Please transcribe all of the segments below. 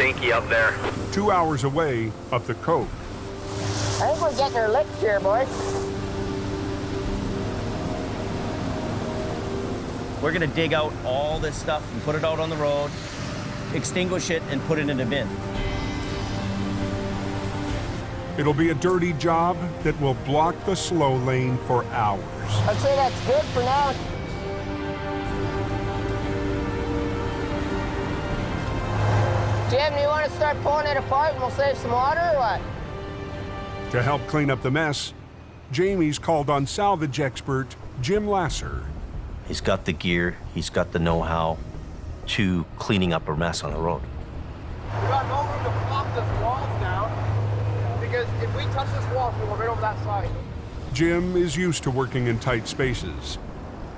stinky up there. 2 hours away up the coast. I think we're getting our licks here, boys. We're gonna dig out all this stuff and put it out on the road, extinguish it, and put it in a bin. It'll be a dirty job that will block the slow lane for hours. I'd say that's good for now. Jim, do you want to start pulling it apart and we'll save some water or what? To help clean up the mess, Jamie's called on salvage expert Jim Lasser. He's got the gear, he's got the know-how to cleaning up a mess on the road. We got no room to flop this walls down, because if we touch this wall, we go right over that side. Jim is used to working in tight spaces,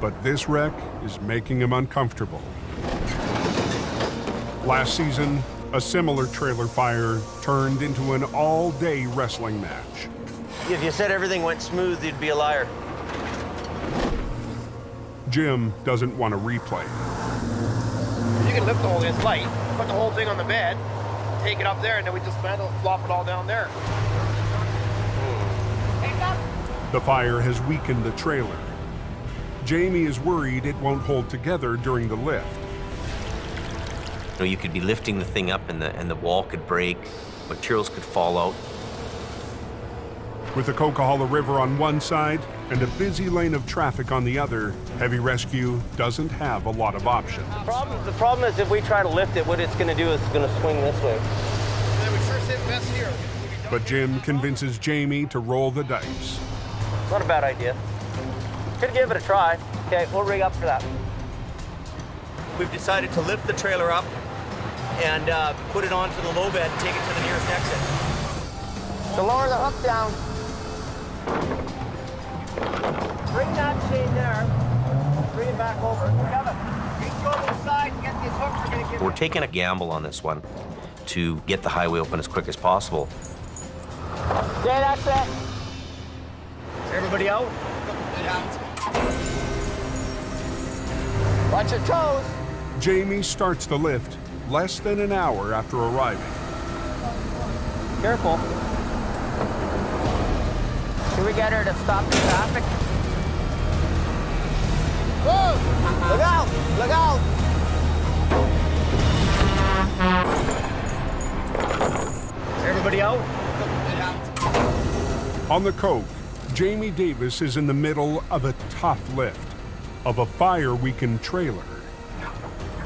but this wreck is making him uncomfortable. Last season, a similar trailer fire turned into an all-day wrestling match. If you said everything went smooth, you'd be a liar. Jim doesn't want to replay. You can lift the whole, it's light, put the whole thing on the bed, take it up there, and then we dismantle it, flop it all down there. The fire has weakened the trailer. Jamie is worried it won't hold together during the lift. You know, you could be lifting the thing up and the wall could break, materials could fall out. With the Coquihalla River on one side and a busy lane of traffic on the other, heavy rescue doesn't have a lot of options. The problem is if we try to lift it, what it's going to do is it's going to swing this way. And we sure sit best here. But Jim convinces Jamie to roll the dice. Not a bad idea. Could give it a try. Okay, we'll rig up for that. We've decided to lift the trailer up and put it onto the low bed and take it to the nearest exit. So lower the hook down. Bring that chain there, bring it back over. Together. You can go to the side and get these hooks. We're gonna get We're taking a gamble on this one to get the highway open as quick as possible. Okay, that's it. Everybody out? Watch your toes. Jamie starts the lift less than an hour after arriving. Careful. Can we get her to stop the traffic? Whoa! Look out! Look out! Everybody out? On the Coke, Jamie Davis is in the middle of a tough lift of a fire-weakened trailer.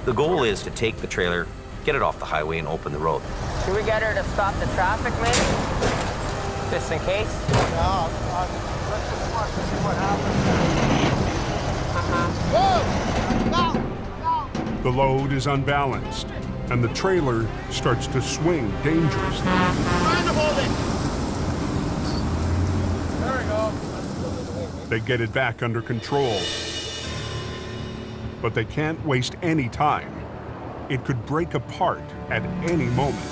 The goal is to take the trailer, get it off the highway, and open the road. Can we get her to stop the traffic, maybe? Just in case? Yeah, let's just watch to see what happens. Whoa! No! The load is unbalanced, and the trailer starts to swing dangerously. Trying to hold it! There we go. They get it back under control. But they can't waste any time. It could break apart at any moment.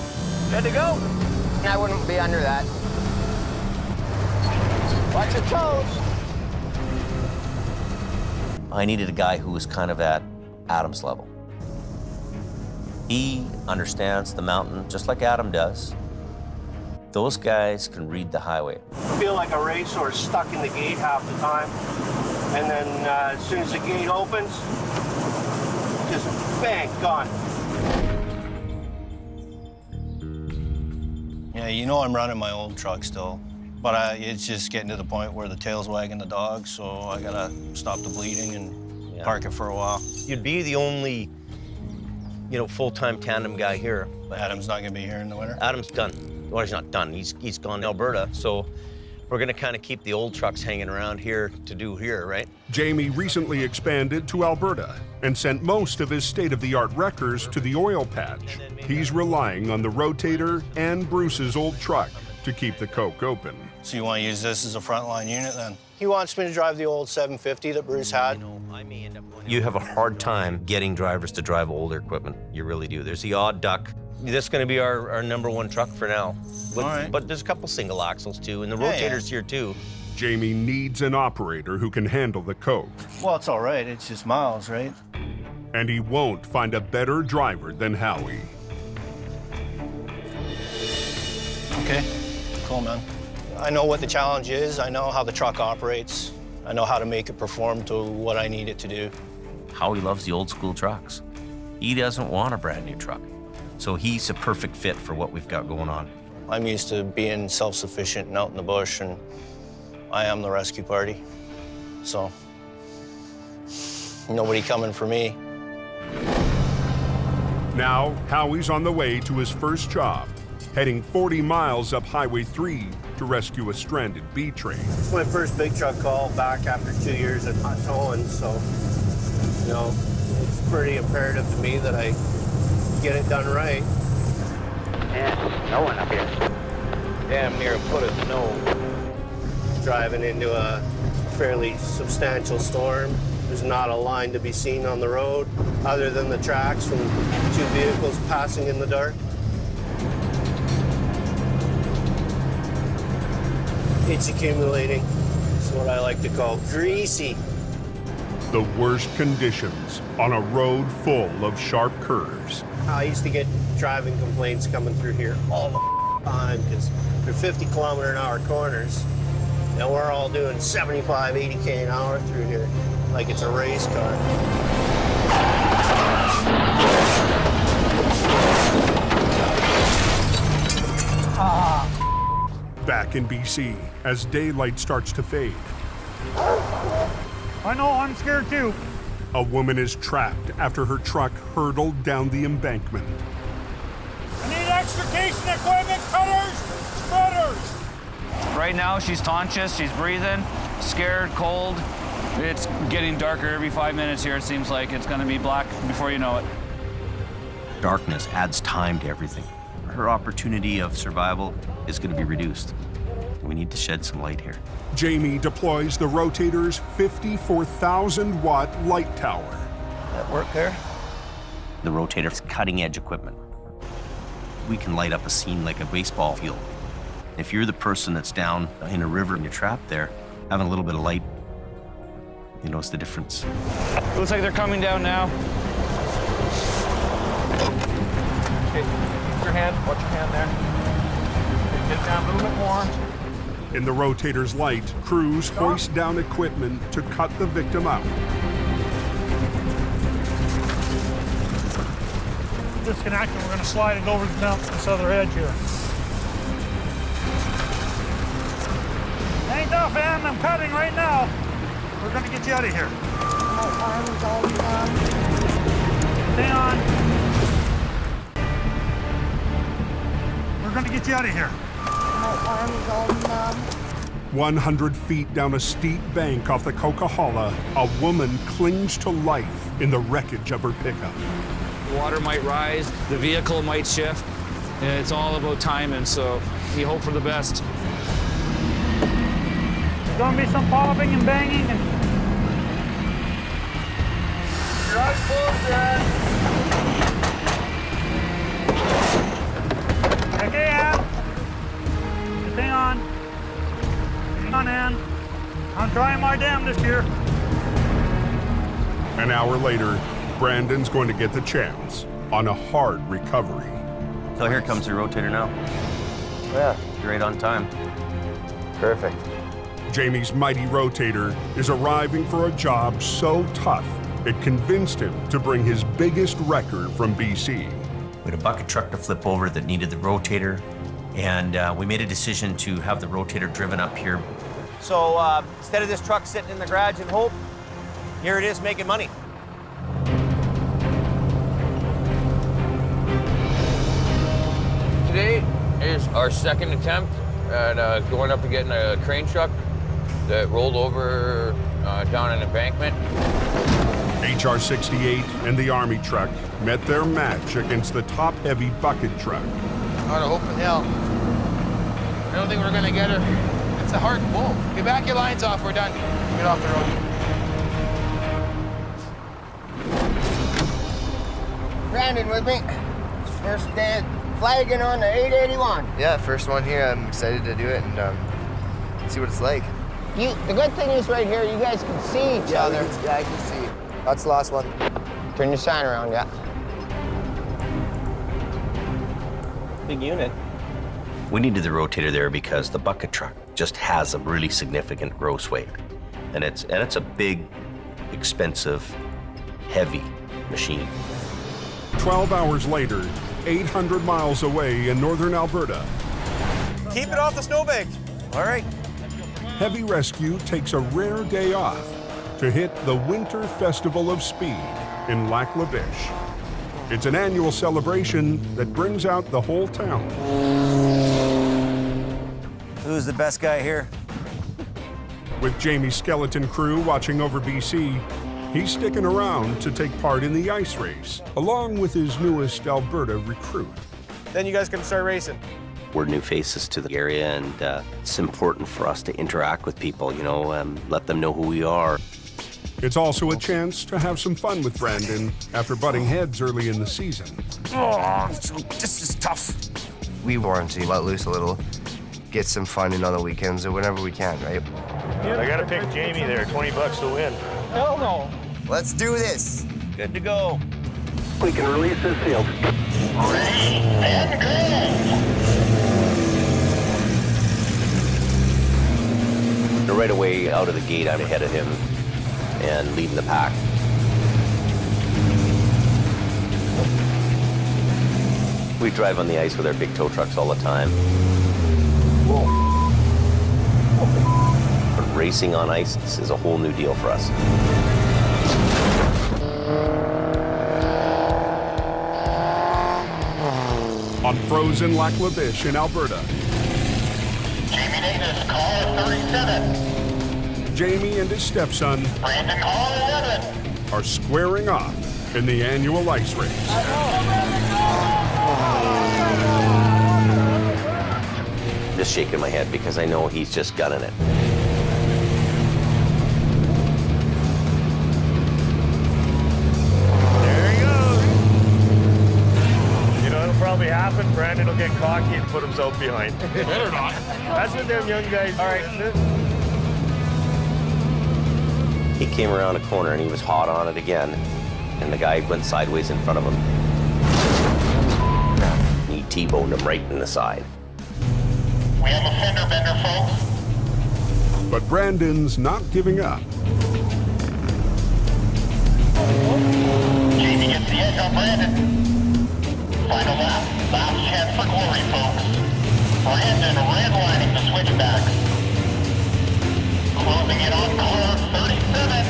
Good to go. I wouldn't be under that. Watch your toes. I needed a guy who was kind of at Adam's level. He understands the mountain just like Adam does. Those guys can read the highway. I feel like a racehorse stuck in the gate half the time. And then as soon as the gate opens, just bang, gone. Yeah, you know I'm running my old truck still, but it's just getting to the point where the tail's wagging the dog, so I gotta stop the bleeding and park it for a while. You'd be the only, full-time tandem guy here. Adam's not gonna be here in the winter? Adam's done. Well, he's not done. He's gone to Alberta, so we're gonna kind of keep the old trucks hanging around here to do here, right? Jamie recently expanded to Alberta and sent most of his state-of-the-art wreckers to the oil patch. He's relying on the Rotator and Bruce's old truck to keep the Coke open. So you want to use this as a frontline unit then? He wants me to drive the old 750 that Bruce had. You have a hard time getting drivers to drive older equipment. You really do. There's the odd duck. This is going to be our #1 truck for now. But, All right. But there's a couple single axles too, and the Yeah, Rotator's here too. Jamie needs an operator who can handle the Coke. Well, it's all right. It's just miles, right? And he won't find a better driver than Howie. Okay, cool, man. I know what the challenge is. I know how the truck operates. I know how to make it perform to what I need it to do. Howie loves the old school trucks. He doesn't want a brand new truck. So he's a perfect fit for what we've got going on. I'm used to being self-sufficient and out in the bush, and I am the rescue party. So, nobody coming for me. Now, Howie's on the way to his first job, heading 40 miles up Highway 3 to rescue a stranded B train. It's my first big truck call back after 2 years at hot towing, so, you know, it's pretty imperative to me that I get it done right. Yeah, no one up here. Damn near a foot of snow. Driving into a fairly substantial storm. There's not a line to be seen on the road other than the tracks from 2 vehicles passing in the dark. It's accumulating. It's what I like to call greasy. The worst conditions on a road full of sharp curves. I used to get driving complaints coming through here all the time because they're 50-kilometer-an-hour corners, and we're all doing 75, 80K an hour through here like it's a race car. Back in BC, as daylight starts to fade, I know, I'm scared too. a woman is trapped after her truck hurtled down the embankment. I need extrication equipment, cutters, spreaders. Right now, she's conscious, she's breathing, scared, cold. It's getting darker every 5 minutes here. It seems like it's gonna be black before you know it. Darkness adds time to everything. Her opportunity of survival is going to be reduced. We need to shed some light here. Jamie deploys the Rotator's 54,000-watt light tower. That work there? The Rotator's cutting-edge equipment. We can light up a scene like a baseball field. If you're the person that's down in a river and you're trapped there, having a little bit of light, you notice the difference. Looks like they're coming down now. Okay, keep your hand, watch your hand there. Okay, get down a little bit more. In the Rotator's light, crews hoist down equipment to cut the victim out. Disconnect and we're gonna slide it over down this other edge here. Ain't enough, Ann, I'm cutting right now. We're gonna get you out of here. My arm is all numb. Stay on. We're gonna get you out of here. My arm is all numb. 100 feet down a steep bank off the Coquihalla, a woman clings to life in the wreckage of her pickup. The water might rise, the vehicle might shift, and it's all about timing, so you hope for the best. There's gonna be some popping and banging and Your eyes closed, Dad. okay, Ann. Stay on. Hang on, Ann. I'm trying my damnedest here. An hour later, Brandon's going to get the chance on a hard recovery. So here comes the Rotator now. Yeah, You're right on time. perfect. Jamie's mighty Rotator is arriving for a job so tough, it convinced him to bring his biggest record from BC. We had a bucket truck to flip over that needed the Rotator, and we made a decision to have the Rotator driven up here. So instead of this truck sitting in the garage in Hope, here it is making money. Today is our second attempt at going up and getting a crane truck that rolled over down an embankment. HR 68 and the Army truck met their match against the top-heavy bucket truck. Out of hope in hell. I don't think we're gonna get her. It's a hard pull. Get back your lines off, we're done. Get off the road. Brandon with me. First day flagging on the 881. Yeah, first one here. I'm excited to do it and see what it's like. The good thing is right here, you guys can see each other. Yeah, I can see. That's the last one. Turn your sign around, yeah. Big unit. We needed the rotator there because the bucket truck just has a really significant gross weight. And it's a big, expensive, heavy machine. 12 hours later, 800 miles away in northern Alberta. Keep it off the snowbank. All right. Heavy Rescue takes a rare day off to hit the Winter Festival of Speed in Lac La Biche. It's an annual celebration that brings out the whole town. Who's the best guy here? With Jamie's skeleton crew watching over BC, he's sticking around to take part in the ice race, along with his newest Alberta recruit. Then you guys can start racing. We're new faces to the area, and it's important for us to interact with people, you know, let them know who we are. It's also a chance to have some fun with Brandon after butting heads early in the season. Oh, this is tough. We want to let loose a little, get some fun in on the weekends or whenever we can, right? I gotta pick Jamie there, 20 bucks to win. Hell no. Let's do this. Good to go. We can release this field. Ready and go! Right away, out of the gate, I'm ahead of him and leading the pack. We drive on the ice with our big tow trucks all the time. But racing on ice is a whole new deal for us. On frozen Lac La Biche in Alberta. Jamie Davis, caller 37. Jamie and his stepson Brandon, caller 11. are squaring off in the annual ice race. Just shaking my head because I know he's just gunning it. There he goes. You know, it'll probably happen. Brandon will get cocky and put himself behind. Better not. That's what them young guys do. All right. He came around a corner and he was hot on it again, and the guy went sideways in front of him. He T-boned him right in the side. We have a fender bender, folks. But Brandon's not giving up. Jamie gets the edge on Brandon. Final lap. Last chance for glory, folks. Brandon redlining the switchbacks. Closing in on car 37.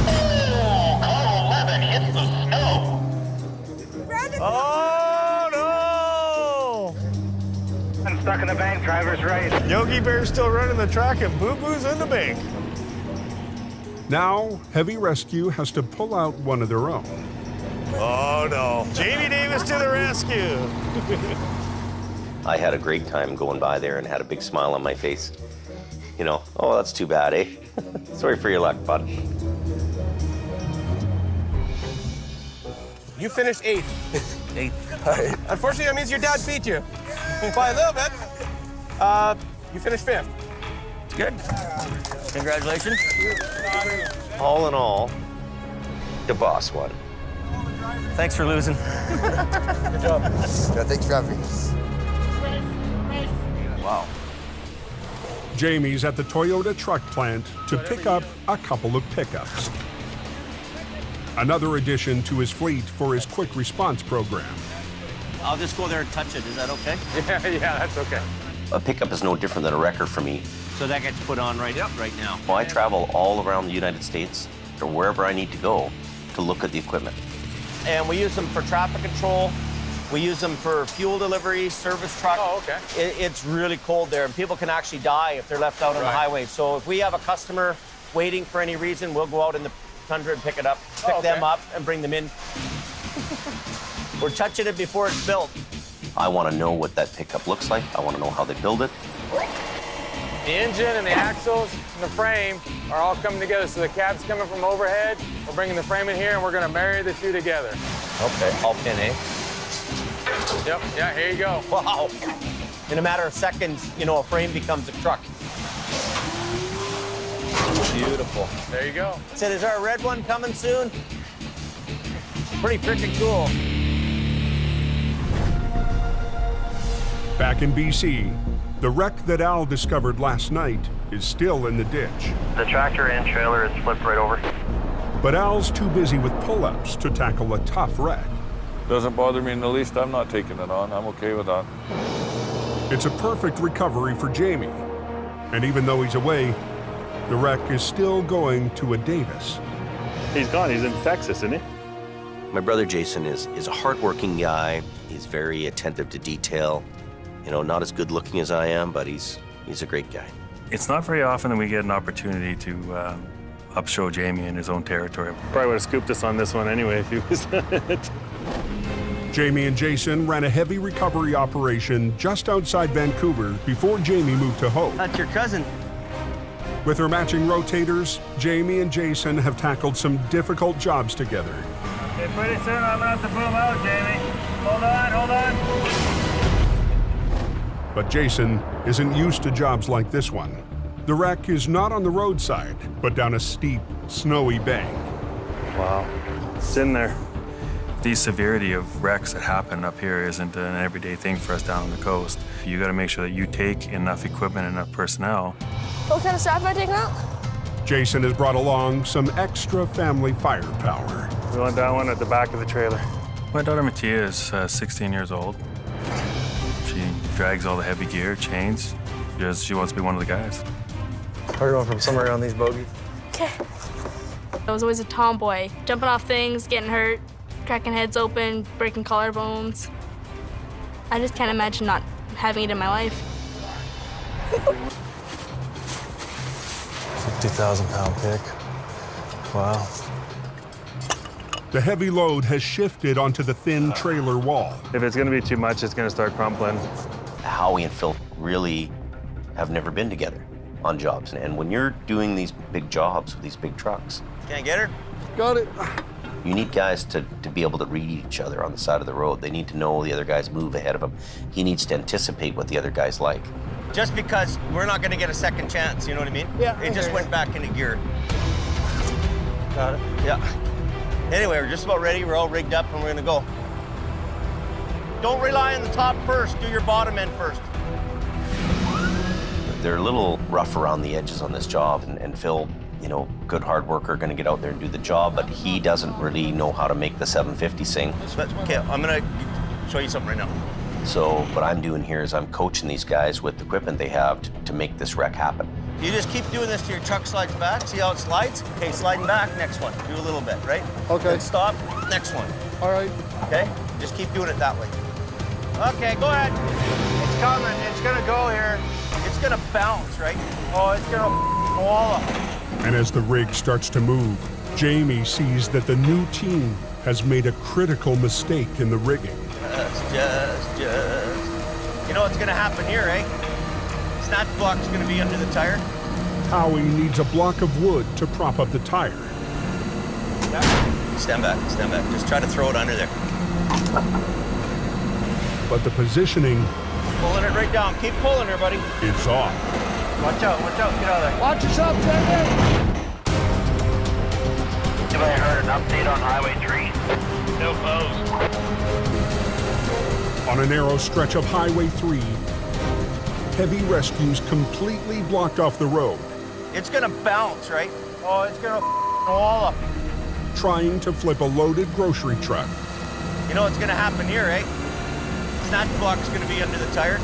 Oh, car 11 hits the snow. Oh, no! I'm stuck in the bank, driver's right. Yogi Bear's still running the track and Boo Boo's in the bank. Now, Heavy Rescue has to pull out one of their own. Oh, no. Jamie Davis to the rescue. I had a great time going by there and had a big smile on my face. You know, oh, that's too bad, eh? Sorry for your luck, bud. You finished 8th. 8th. Unfortunately, that means your dad beat you by a little bit. You finished 5th. Good. Congratulations. All in all, the boss won. Thanks for losing. Good job. Yeah, thanks for having me. Wow. Jamie's at the Toyota truck plant to pick up a couple of pickups. Another addition to his fleet for his quick response program. I'll just go there and touch it. Is that okay? Yeah, that's okay. A pickup is no different than a wrecker for me. So that gets put on right now. Well, I travel all around the United States or wherever I need to go to look at the equipment. And we use them for traffic control. We use them for fuel delivery, service truck. Oh, okay. It's really cold there, and people can actually die if they're left out on the highway. So if we have a customer waiting for any reason, we'll go out in the tundra and pick it up, pick them up, and bring them in. We're touching it before it's built. I want to know what that pickup looks like. I want to know how they build it. The engine and the axles and the frame are all coming together. So the cab's coming from overhead. We're bringing the frame in here, and we're going to marry the two together. Okay, all pin, eh? Yep, yeah, here you go. Wow. In a matter of seconds, you know, a frame becomes a truck. Beautiful. There you go. Said, is there a red one coming soon? Pretty freaking cool. Back in BC, the wreck that Al discovered last night is still in the ditch. The tractor and trailer is flipped right over. But Al's too busy with pull-ups to tackle a tough wreck. Doesn't bother me in the least. I'm not taking it on. I'm okay with that. It's a perfect recovery for Jamie. And even though he's away, the wreck is still going to a Davis. He's gone. He's in Texas, isn't he? My brother Jason is a hardworking guy. He's very attentive to detail. You know, not as good looking as I am, but he's a great guy. It's not very often that we get an opportunity to upshow Jamie in his own territory. Probably would have scooped us on this one anyway if he was it. Jamie and Jason ran a heavy recovery operation just outside Vancouver before Jamie moved to Hope. That's your cousin. With their matching rotators, Jamie and Jason have tackled some difficult jobs together. Okay, pretty soon I'm gonna have to boom out, Jamie. Hold on. But Jason isn't used to jobs like this one. The wreck is not on the roadside, but down a steep, snowy bank. Wow, it's in there. The severity of wrecks that happen up here isn't an everyday thing for us down on the coast. You gotta make sure that you take enough equipment, enough personnel. What kind of stuff am I taking out? Jason has brought along some extra family firepower. We want that one at the back of the trailer. My daughter Mattia is 16 years old. She drags all the heavy gear, chains, because she wants to be one of the guys. We're going from somewhere on these bogies. Okay. I was always a tomboy, jumping off things, getting hurt, cracking heads open, breaking collarbones. I just can't imagine not having it in my life. 50,000-pound pick. Wow. The heavy load has shifted onto the thin trailer wall. If it's going to be too much, it's going to start crumpling. Howie and Phil really have never been together on jobs. And when you're doing these big jobs with these big trucks, Can't get her? Got it. you need guys to be able to read each other on the side of the road. They need to know the other guy's move ahead of him. He needs to anticipate what the other guy's like. Just because we're not gonna get a second chance, you know what I mean? Yeah, It just went back into gear. Got it. Yeah. Anyway, we're just about ready. We're all rigged up and we're gonna go. Don't rely on the top first. Do your bottom end first. They're a little rough around the edges on this job, and Phil, you know, good hard worker, gonna get out there and do the job, but he doesn't really know how to make the 750 sing. Okay, I'm gonna show you something right now. So what I'm doing here is I'm coaching these guys with the equipment they have to make this wreck happen. You just keep doing this till your truck slides back. See how it slides? Okay, sliding back, next one. Do a little bit, right? Okay. Then stop, next one. All right. Okay? Just keep doing it that way. Okay, go ahead. It's coming. It's gonna go here. It's gonna bounce, right? Oh, it's gonna wall up. And as the rig starts to move, Jamie sees that the new team has made a critical mistake in the rigging. Just. You know what's gonna happen here, eh? Snatch block's gonna be under the tire. Howie needs a block of wood to prop up the tire. Stand back. Just try to throw it under there. But the positioning Pulling it right down. Keep pulling her, buddy. is off. Watch out. Get out of there. Watch yourself, Jamie! Have I heard an update on Highway 3? No close. On a narrow stretch of Highway 3, heavy rescues completely blocked off the road, It's gonna bounce, right? Oh, it's gonna wall up. trying to flip a loaded grocery truck. You know what's gonna happen here, eh? Snatch block's gonna be under the tire.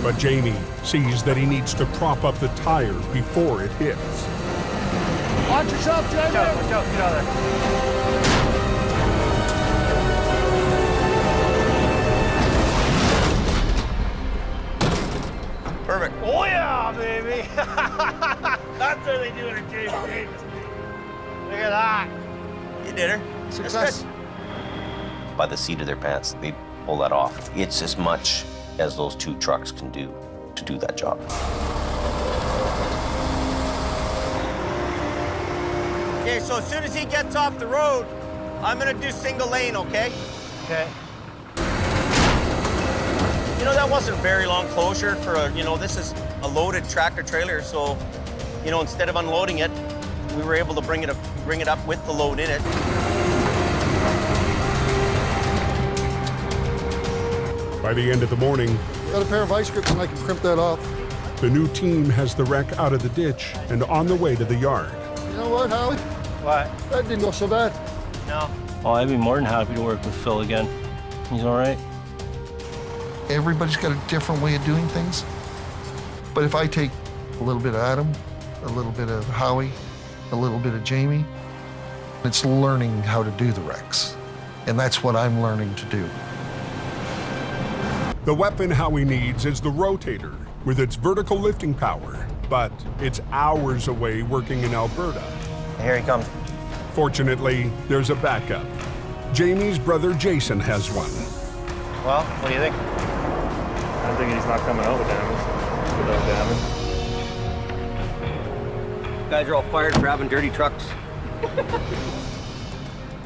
But Jamie sees that he needs to prop up the tire before it hits. Watch yourself, Jamie! Watch out. Get out of there. Perfect. Oh yeah, baby! That's how they do it at Jamie Davis. Look at that. You did her. Success. By the seat of their pants, they pull that off. It's as much as those two trucks can do to do that job. Okay, so as soon as he gets off the road, I'm gonna do single lane, okay? Okay. You know, that wasn't a very long closure for a, you know, this is a loaded tractor trailer, so, you know, instead of unloading it, we were able to bring it up with the load in it. By the end of the morning, Got a pair of ice grips and I can crimp that off. The new team has the wreck out of the ditch and on the way to the yard. You know what, Howie? What? That didn't go so bad. No. Oh, I'd be more than happy to work with Phil again. He's all right. Everybody's got a different way of doing things. But if I take a little bit of Adam, a little bit of Howie, a little bit of Jamie, it's learning how to do the wrecks. And that's what I'm learning to do. The weapon Howie needs is the Rotator, with its vertical lifting power, but it's hours away working in Alberta. Here he comes. Fortunately, there's a backup. Jamie's brother Jason has one. Well, what do you think? I'm thinking he's not coming out with damage, without damage. Guys are all fired for having dirty trucks.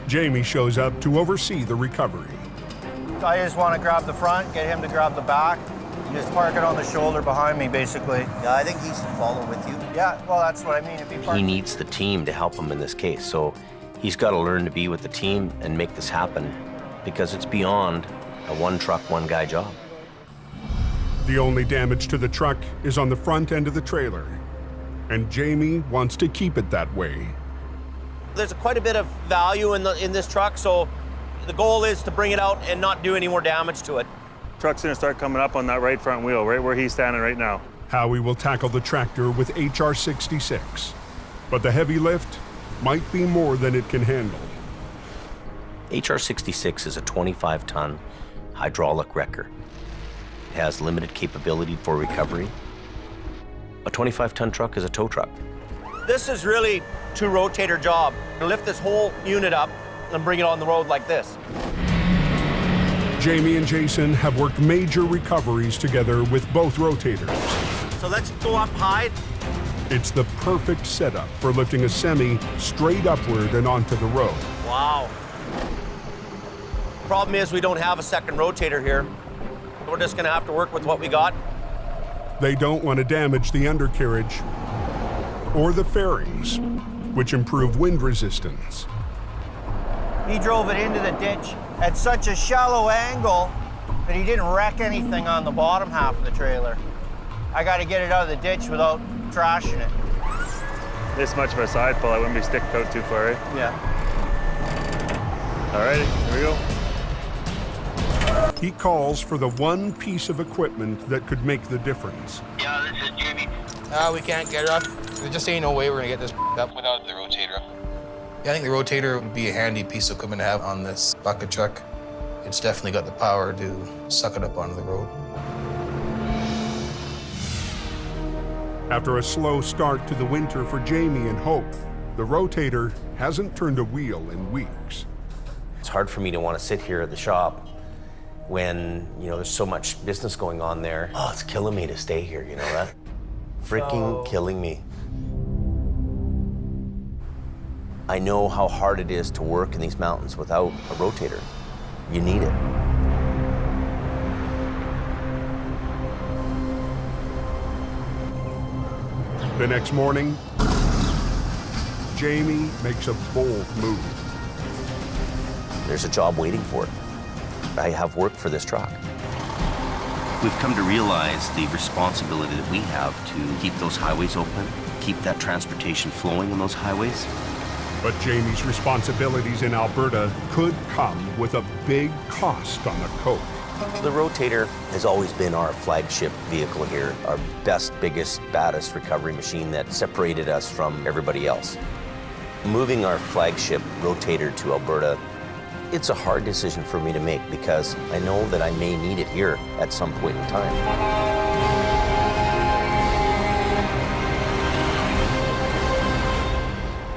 Jamie shows up to oversee the recovery. I just want to grab the front, get him to grab the back, and just park it on the shoulder behind me, basically. Yeah, I think he should follow with you. Yeah, well, that's what I mean. If He needs the team to help him in this case, so he's got to learn to be with the team and make this happen, because it's beyond a one truck, one guy job. The only damage to the truck is on the front end of the trailer, and Jamie wants to keep it that way. There's quite a bit of value in this truck, so the goal is to bring it out and not do any more damage to it. Truck's gonna start coming up on that right front wheel, right where he's standing right now. Howie will tackle the tractor with HR-66, but the heavy lift might be more than it can handle. HR-66 is a 25-ton hydraulic wrecker. It has limited capability for recovery. A 25-ton truck is a tow truck. This is really two rotator job. To lift this whole unit up and bring it on the road like this. Jamie and Jason have worked major recoveries together with both rotators. So let's go up high. It's the perfect setup for lifting a semi straight upward and onto the road. Wow. Problem is we don't have a second rotator here. We're just gonna have to work with what we got. They don't want to damage the undercarriage or the fairings, which improve wind resistance. He drove it into the ditch at such a shallow angle that he didn't wreck anything on the bottom half of the trailer. I got to get it out of the ditch without trashing it. This much of a side pull, I wouldn't be sticking out too far, right? Yeah. All right, here we go. He calls for the one piece of equipment that could make the difference. Yeah, this is Jimmy. We can't get it up. There just ain't no way we're gonna get this up without the rotator. Yeah, I think the rotator would be a handy piece of equipment to have on this bucket truck. It's definitely got the power to suck it up onto the road. After a slow start to the winter for Jamie and Hope, the rotator hasn't turned a wheel in weeks. It's hard for me to want to sit here at the shop when, there's so much business going on there. Oh, it's killing me to stay here, you know that? Freaking killing me. I know how hard it is to work in these mountains without a rotator. You need it. The next morning, Jamie makes a bold move. There's a job waiting for it. I have work for this truck. We've come to realize the responsibility that we have to keep those highways open, keep that transportation flowing on those highways. But Jamie's responsibilities in Alberta could come with a big cost on the coke. The Rotator has always been our flagship vehicle here, our best, biggest, baddest recovery machine that separated us from everybody else. Moving our flagship Rotator to Alberta, it's a hard decision for me to make because I know that I may need it here at some point in time.